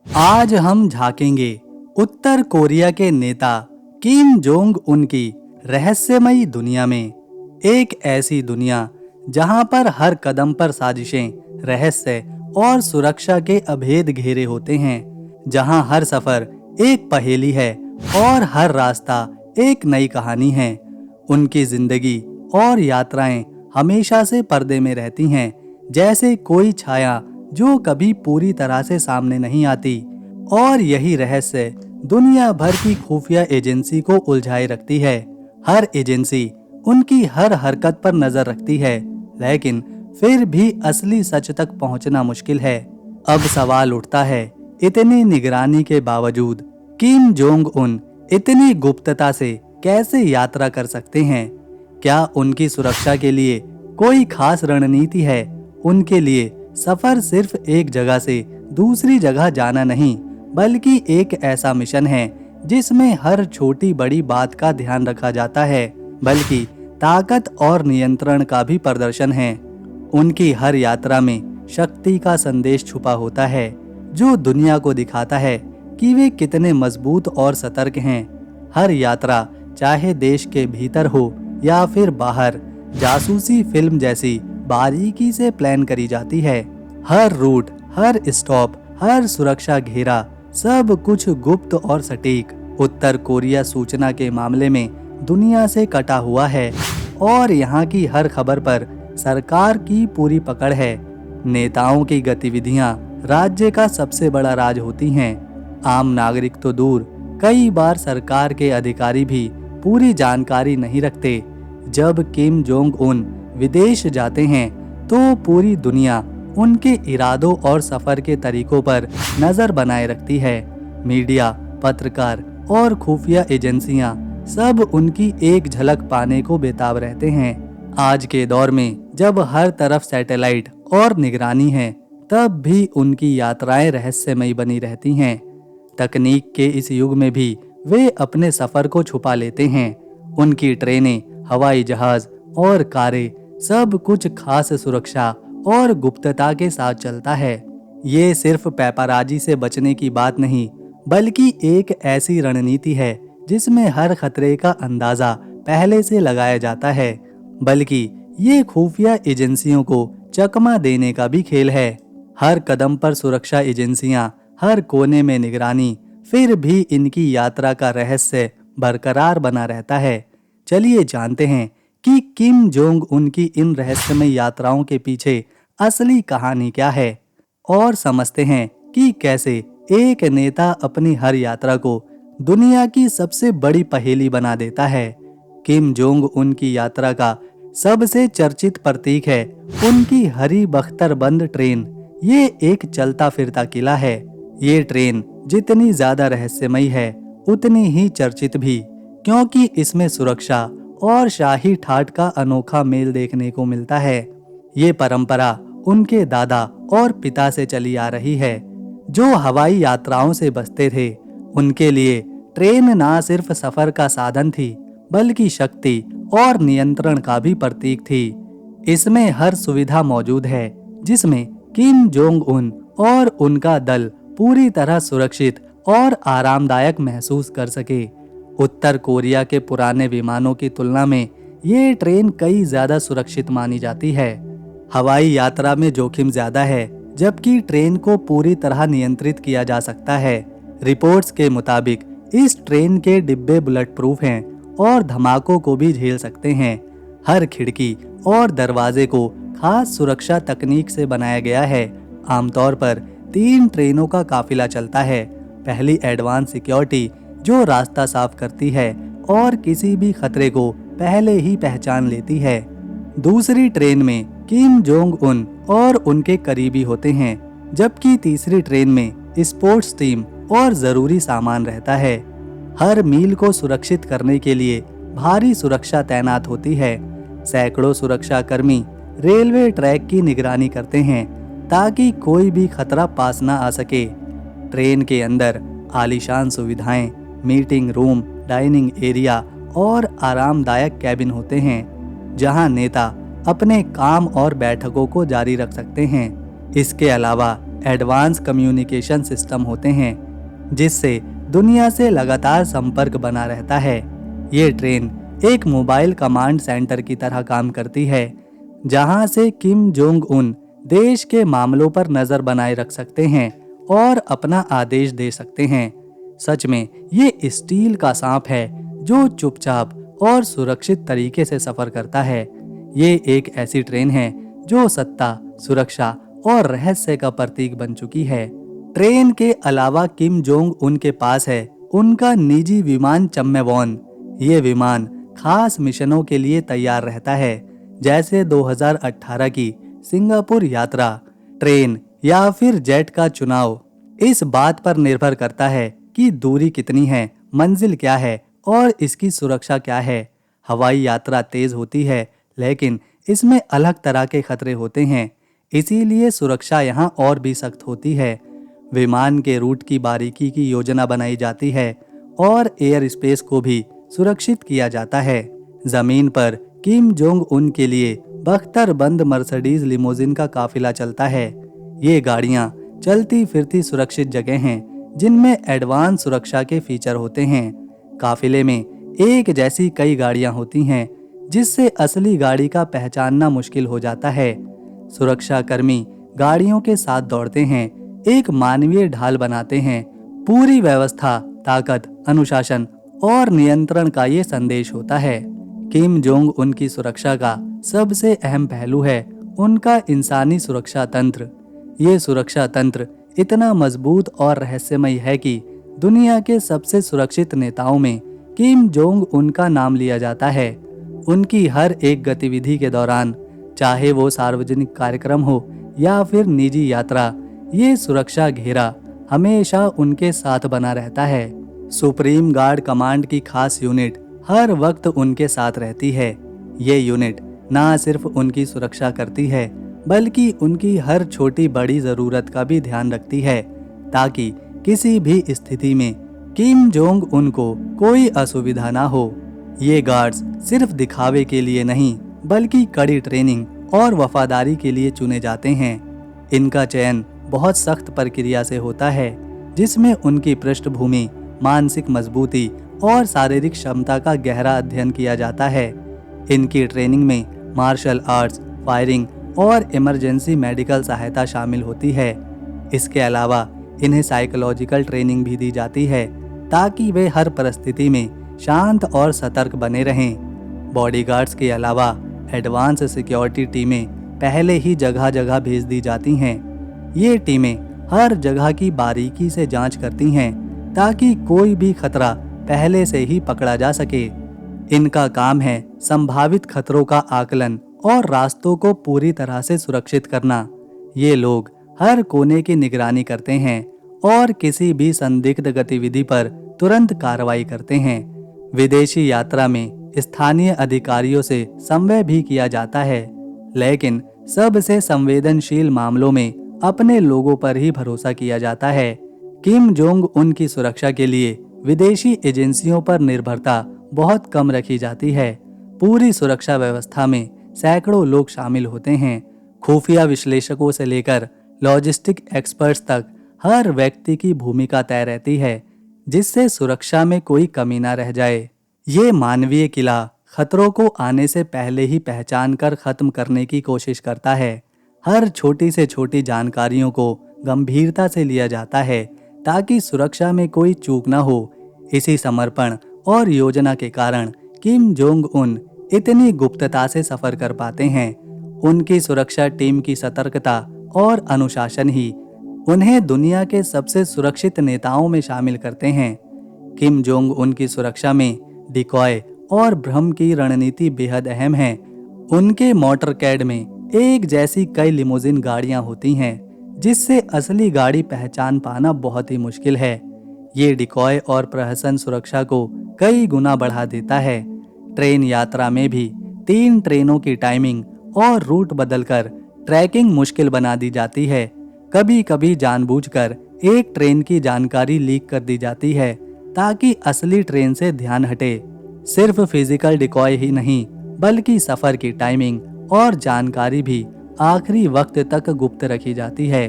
आज हम झांकेंगे उत्तर कोरिया के नेता किम जोंग उन की रहस्यमयी दुनिया में। एक ऐसी दुनिया जहां पर हर कदम पर साजिशें, रहस्य और सुरक्षा के अभेद घेरे होते हैं, जहां हर सफर एक पहेली है और हर रास्ता एक नई कहानी है। उनकी जिंदगी और यात्राएं हमेशा से पर्दे में रहती हैं, जैसे कोई छाया जो कभी पूरी तरह से सामने नहीं आती। और यही रहस्य दुनिया भर की खुफिया एजेंसी को उलझाए रखती है। हर एजेंसी उनकी हर हरकत पर नजर रखती है, लेकिन फिर भी असली सच तक पहुंचना मुश्किल है। अब सवाल उठता है, इतनी निगरानी के बावजूद किम जोंग उन इतनी गुप्तता से कैसे यात्रा कर सकते हैं? क्या उनकी सुरक्षा के लिए कोई खास रणनीति है? उनके लिए सफर सिर्फ एक जगह से दूसरी जगह जाना नहीं, बल्कि एक ऐसा मिशन है जिसमें हर छोटी बड़ी बात का ध्यान रखा जाता है, बल्कि ताकत और नियंत्रण का भी प्रदर्शन है। उनकी हर यात्रा में शक्ति का संदेश छुपा होता है, जो दुनिया को दिखाता है कि वे कितने मजबूत और सतर्क हैं। हर यात्रा, चाहे देश के भीतर हो या फिर बाहर, जासूसी फिल्म जैसी बारीकी से प्लान करी जाती है। हर रूट, हर स्टॉप, हर सुरक्षा घेरा, सब कुछ गुप्त और सटीक। उत्तर कोरिया सूचना के मामले में दुनिया से कटा हुआ है और यहाँ की हर खबर पर सरकार की पूरी पकड़ है। नेताओं की गतिविधियाँ राज्य का सबसे बड़ा राज होती हैं। आम नागरिक तो दूर, कई बार सरकार के अधिकारी भी पूरी जानकारी नहीं रखते। जब किम जोंग उन विदेश जाते हैं तो पूरी दुनिया उनके इरादों और सफर के तरीकों पर नजर बनाए रखती है। मीडिया, पत्रकार और खुफिया एजेंसियां सब उनकी एक झलक पाने को बेताब रहते हैं। आज के दौर में जब हर तरफ सैटेलाइट और निगरानी है, तब भी उनकी यात्राएं रहस्यमयी बनी रहती हैं। तकनीक के इस युग में भी वे अपने सफर को छुपा लेते हैं। उनकी ट्रेनें, हवाई जहाज और कारें, सब कुछ खास सुरक्षा और गुप्तता के साथ चलता है। ये सिर्फ पैपाराजी से बचने की बात नहीं, बल्कि एक ऐसी रणनीति है जिसमें हर खतरे का अंदाजा पहले से लगाया जाता है। बल्कि ये खुफिया एजेंसियों को चकमा देने का भी खेल है। हर कदम पर सुरक्षा एजेंसियां, हर कोने में निगरानी, फिर भी इनकी यात्रा का रहस्य बरकरार बना रहता है। चलिए जानते हैं कि किम जोंग उन की इन रहस्यमय यात्राओं के पीछे असली कहानी क्या है, और समझते हैं कि कैसे एक नेता अपनी हर यात्रा को दुनिया की सबसे बड़ी पहेली बना देता है। किम जोंग उन की यात्रा का सबसे चर्चित प्रतीक है उनकी हरी बख्तरबंद ट्रेन। ये एक चलता फिरता किला है। ये ट्रेन जितनी ज्यादा रहस्यमयी है, उतनी ही चर्चित भी, क्योंकि इसमें सुरक्षा और शाही ठाठ का अनोखा मेल देखने को मिलता है। ये परंपरा उनके दादा और पिता से चली आ रही है, जो हवाई यात्राओं से बचते थे। उनके लिए ट्रेन ना सिर्फ सफर का साधन थी, बल्कि शक्ति और नियंत्रण का भी प्रतीक थी। इसमें हर सुविधा मौजूद है, जिसमें किम जोंग उन और उनका दल पूरी तरह सुरक्षित और आरामदायक महसूस कर सके। उत्तर कोरिया के पुराने विमानों की तुलना में ये ट्रेन कई ज्यादा सुरक्षित मानी जाती है। हवाई यात्रा में जोखिम ज्यादा है, जबकि ट्रेन को पूरी तरह नियंत्रित किया जा सकता है। रिपोर्ट्स के मुताबिक इस ट्रेन के डिब्बे बुलेट प्रूफ हैं और धमाकों को भी झेल सकते हैं। हर खिड़की और दरवाजे को खास सुरक्षा तकनीक से बनाया गया है। आमतौर पर 3 ट्रेनों का काफिला चलता है। पहली एडवांस सिक्योरिटी, जो रास्ता साफ करती है और किसी भी खतरे को पहले ही पहचान लेती है। दूसरी ट्रेन में किम जोंग उन और उनके करीबी होते हैं, जबकि तीसरी ट्रेन में स्पोर्ट्स टीम और जरूरी सामान रहता है। हर मील को सुरक्षित करने के लिए भारी सुरक्षा तैनात होती है। सैकड़ों सुरक्षा कर्मी रेलवे ट्रैक की निगरानी करते हैं, ताकि कोई भी खतरा पास न आ सके। ट्रेन के अंदर आलीशान सुविधाएं, मीटिंग रूम, डाइनिंग एरिया और आरामदायक कैबिन होते हैं, जहां नेता अपने काम और बैठकों को जारी रख सकते हैं। इसके अलावा एडवांस कम्युनिकेशन सिस्टम होते हैं, जिससे दुनिया से लगातार संपर्क बना रहता है। ये ट्रेन एक मोबाइल कमांड सेंटर की तरह काम करती है, जहां से किम जोंग उन देश के मामलों पर नजर बनाए रख सकते हैं और अपना आदेश दे सकते हैं। सच में ये स्टील का सांप है जो चुपचाप और सुरक्षित तरीके से सफर करता है। ये एक ऐसी ट्रेन है जो सत्ता, सुरक्षा और रहस्य का प्रतीक बन चुकी है। ट्रेन के अलावा किम जोंग उन के पास है उनका निजी विमान चम्मेवॉन। ये विमान खास मिशनों के लिए तैयार रहता है, जैसे 2018 की सिंगापुर यात्रा। ट्रेन या फिर जेट का चुनाव इस बात पर निर्भर करता है कि दूरी कितनी है, मंजिल क्या है और इसकी सुरक्षा क्या है। हवाई यात्रा तेज होती है, लेकिन इसमें अलग तरह के खतरे होते हैं, इसीलिए सुरक्षा यहाँ और भी सख्त होती है। विमान के रूट की बारीकी की योजना बनाई जाती है और एयर स्पेस को भी सुरक्षित किया जाता है। जमीन पर किम जोंग उन के लिए बख्तरबंद मर्सिडीज लिमोजिन का काफिला चलता है। ये गाड़ियाँ चलती फिरती सुरक्षित जगह हैं, जिनमें एडवांस सुरक्षा के फीचर होते हैं। काफिले में एक जैसी कई गाड़ियाँ होती हैं, जिससे असली गाड़ी का पहचानना मुश्किल हो जाता है। सुरक्षा कर्मी गाड़ियों के साथ दौड़ते हैं, एक मानवीय ढाल बनाते हैं। पूरी व्यवस्था ताकत, अनुशासन और नियंत्रण का ये संदेश होता है। किम जोंग उनकी सुरक्षा का सबसे अहम पहलू है उनका इंसानी सुरक्षा तंत्र। ये सुरक्षा तंत्र इतना मजबूत और रहस्यमय है कि दुनिया के सबसे सुरक्षित नेताओं में किम जोंग उन का नाम लिया जाता है। उनकी हर एक गतिविधि के दौरान, चाहे वो सार्वजनिक कार्यक्रम हो या फिर निजी यात्रा, ये सुरक्षा घेरा हमेशा उनके साथ बना रहता है। सुप्रीम गार्ड कमांड की खास यूनिट हर वक्त उनके साथ रहती है। ये यूनिट ना सिर्फ उनकी सुरक्षा करती है, बल्कि उनकी हर छोटी बड़ी जरूरत का भी ध्यान रखती है, ताकि किसी भी स्थिति में किम जोंग उनको कोई असुविधा ना हो। ये गार्ड्स सिर्फ दिखावे के लिए नहीं, बल्कि कड़ी ट्रेनिंग और वफादारी के लिए चुने जाते हैं। इनका चयन बहुत सख्त प्रक्रिया से होता है, जिसमें उनकी पृष्ठभूमि, मानसिक मजबूती और शारीरिक क्षमता का गहरा अध्ययन किया जाता है। इनकी ट्रेनिंग में मार्शल आर्ट्स, फायरिंग और इमरजेंसी मेडिकल सहायता शामिल होती है। इसके अलावा इन्हें साइकोलॉजिकल ट्रेनिंग भी दी जाती है, ताकि वे हर परिस्थिति में शांत और सतर्क बने रहें। बॉडीगार्ड्स के अलावा एडवांस सिक्योरिटी टीमें पहले ही जगह जगह भेज दी जाती हैं। ये टीमें हर जगह की बारीकी से जांच करती हैं, ताकि कोई भी खतरा पहले से ही पकड़ा जा सके। इनका काम है संभावित खतरों का आकलन और रास्तों को पूरी तरह से सुरक्षित करना। ये लोग हर कोने की निगरानी करते हैं और किसी भी संदिग्ध गतिविधि पर तुरंत कार्रवाई करते हैं। विदेशी यात्रा में स्थानीय अधिकारियों से संवाद भी किया जाता है, लेकिन सबसे संवेदनशील मामलों में अपने लोगों पर ही भरोसा किया जाता है। किम जोंग उन की सुरक्षा के लिए विदेशी एजेंसियों पर निर्भरता बहुत कम रखी जाती है। पूरी सुरक्षा व्यवस्था में सैकड़ों लोग शामिल होते हैं। खुफिया विश्लेषकों से लेकर लॉजिस्टिक एक्सपर्ट्स तक हर व्यक्ति की भूमिका तय रहती है, जिससे सुरक्षा में कोई कमी न रह जाए। ये मानवीय किला खतरों को आने से पहले ही पहचान कर खत्म करने की कोशिश करता है। हर छोटी से छोटी जानकारियों को गंभीरता से लिया जाता है, ताकि सुरक्षा में कोई चूक न हो। इसी समर्पण और योजना के कारण किम जोंग उन इतनी गुप्तता से सफर कर पाते हैं। उनकी सुरक्षा टीम की सतर्कता और अनुशासन ही उन्हें दुनिया के सबसे सुरक्षित नेताओं में शामिल करते हैं। किम जोंग उन की सुरक्षा में डिकॉय और भ्रम की रणनीति बेहद अहम है। उनके मोटरकैड में एक जैसी कई लिमोजिन गाड़ियां होती हैं, जिससे असली गाड़ी पहचान पाना बहुत ही मुश्किल है। ये डिकॉय और प्रहसन सुरक्षा को कई गुना बढ़ा देता है। ट्रेन यात्रा में भी 3 ट्रेनों की टाइमिंग और रूट बदलकर ट्रैकिंग मुश्किल बना दी जाती है। कभी कभी जानबूझकर एक ट्रेन की जानकारी लीक कर दी जाती है, ताकि असली ट्रेन से ध्यान हटे। सिर्फ फिजिकल डिकॉय ही नहीं, बल्कि सफर की टाइमिंग और जानकारी भी आखिरी वक्त तक गुप्त रखी जाती है।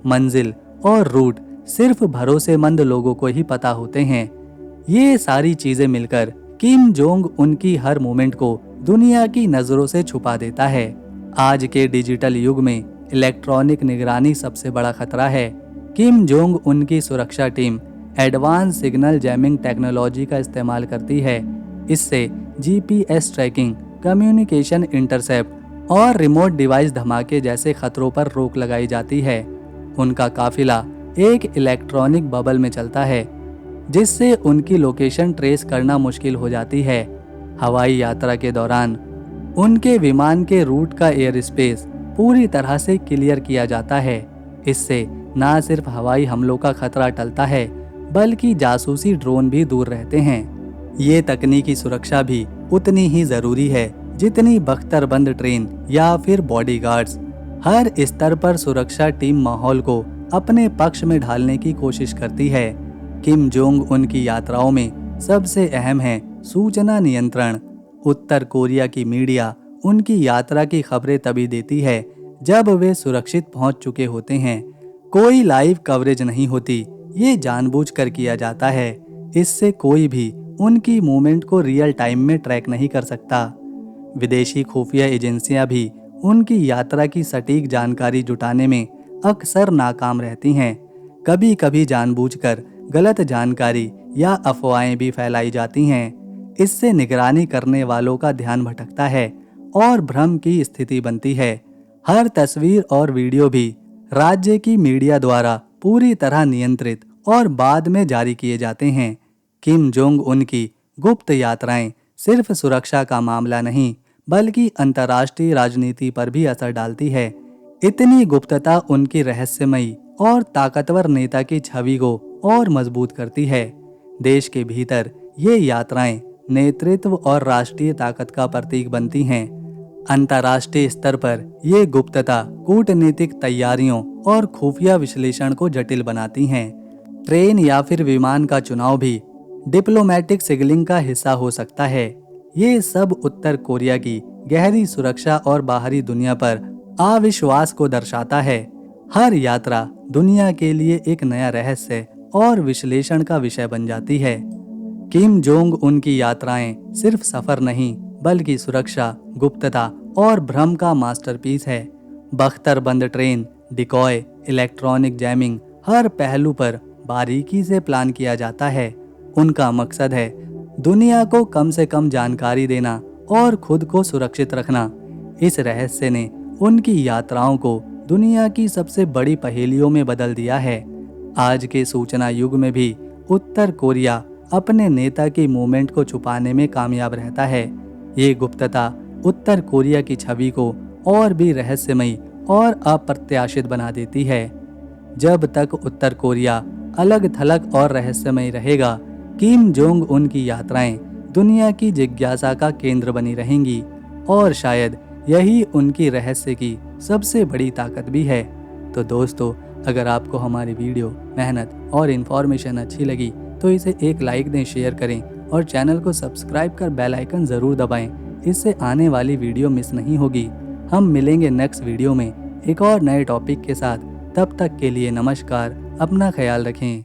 मंजिल और रूट सिर्फ भरोसेमंद लोगों को ही पता होते हैं। ये सारी चीजें मिलकर किम जोंग उन की हर मूवमेंट को दुनिया की नजरों से छुपा देता है। आज के डिजिटल युग में इलेक्ट्रॉनिक निगरानी सबसे बड़ा खतरा है। किम जोंग उन की सुरक्षा team advance signal jamming technology का इस्तेमाल करती है। इससे जीपीएस ट्रैकिंग, कम्युनिकेशन इंटरसेप्ट और रिमोट डिवाइस धमाके जैसे खतरों पर रोक लगाई जाती है। उनका काफिला एक इलेक्ट्रॉनिक बबल में चलता है, जिससे उनकी लोकेशन ट्रेस करना मुश्किल हो जाती है। हवाई यात्रा के दौरान उनके विमान के रूट का एयर स्पेस पूरी तरह से क्लियर किया जाता है। इससे न सिर्फ हवाई हमलों का खतरा टलता है, बल्कि जासूसी ड्रोन भी दूर रहते हैं। ये तकनीकी सुरक्षा भी उतनी ही जरूरी है जितनी बख्तरबंद ट्रेन या फिर बॉडीगार्ड्स। हर स्तर पर सुरक्षा टीम माहौल को अपने पक्ष में ढालने की कोशिश करती है। किम जोंग उनकी यात्राओं में सबसे अहम है सूचना नियंत्रण। उत्तर कोरिया की मीडिया उनकी यात्रा की खबरें तभी देती है जब वे सुरक्षित पहुंच चुके होते हैं। कोई लाइव कवरेज नहीं होती, ये जानबूझकर किया जाता है। इससे कोई भी उनकी मूवमेंट को रियल टाइम में ट्रैक नहीं कर सकता। विदेशी खुफिया एजेंसियां भी उनकी यात्रा की सटीक जानकारी जुटाने में अक्सर नाकाम रहती हैं। कभी कभी जानबूझकर गलत जानकारी या अफवाहें भी फैलाई जाती हैं। इससे निगरानी करने वालों का ध्यान भटकता है और भ्रम की स्थिति बनती है। हर तस्वीर और वीडियो भी राज्य की मीडिया द्वारा पूरी तरह नियंत्रित और बाद में जारी किए जाते हैं। किम जोंग उन की गुप्त यात्राएं सिर्फ सुरक्षा का मामला नहीं, बल्कि अंतर्राष्ट्रीय राजनीति पर भी असर डालती है। इतनी गुप्तता उनकी रहस्यमयी और ताकतवर नेता की छवि को और मजबूत करती है। देश के भीतर ये यात्राएं नेतृत्व और राष्ट्रीय ताकत का प्रतीक बनती हैं। अंतर्राष्ट्रीय स्तर पर ये गुप्तता कूटनीतिक तैयारियों और खुफिया विश्लेषण को जटिल बनाती हैं। ट्रेन या फिर विमान का चुनाव भी डिप्लोमेटिक सिग्नलिंग का हिस्सा हो सकता है। ये सब उत्तर कोरिया की गहरी सुरक्षा और बाहरी दुनिया पर अविश्वास को दर्शाता है। हर यात्रा दुनिया के लिए एक नया रहस्य और विश्लेषण का विषय बन जाती है। किम जोंग उनकी यात्राएं सिर्फ सफर नहीं, बल्कि सुरक्षा, गुप्तता और भ्रम का मास्टरपीस है। बख्तरबंद ट्रेन, डिकॉय, इलेक्ट्रॉनिक जैमिंग, हर पहलू पर बारीकी से प्लान किया जाता है। उनका मकसद है दुनिया को कम से कम जानकारी देना और खुद को सुरक्षित रखना। इस रहस्य ने उनकी यात्राओं को दुनिया की सबसे बड़ी पहेलियों में बदल दिया है। आज के सूचना युग में भी उत्तर कोरिया अपने नेता की मूवमेंट को छुपाने में कामयाब रहता है। ये गुप्तता उत्तर कोरिया की छवि को और भी रहस्यमयी और अप्रत्याशित बना देती है। जब तक उत्तर कोरिया अलग थलग और रहस्यमयी रहेगा, किम जोंग उन की यात्राएं दुनिया की जिज्ञासा का केंद्र बनी रहेंगी और शायद यही उनकी रहस्य की सबसे बड़ी ताकत भी है। तो दोस्तों, अगर आपको हमारी वीडियो, मेहनत और इन्फॉर्मेशन अच्छी लगी तो इसे एक लाइक दें, शेयर करें और चैनल को सब्सक्राइब कर बेल आइकन ज़रूर दबाएं। इससे आने वाली वीडियो मिस नहीं होगी। हम मिलेंगे नेक्स्ट वीडियो में एक और नए टॉपिक के साथ। तब तक के लिए नमस्कार, अपना ख्याल रखें।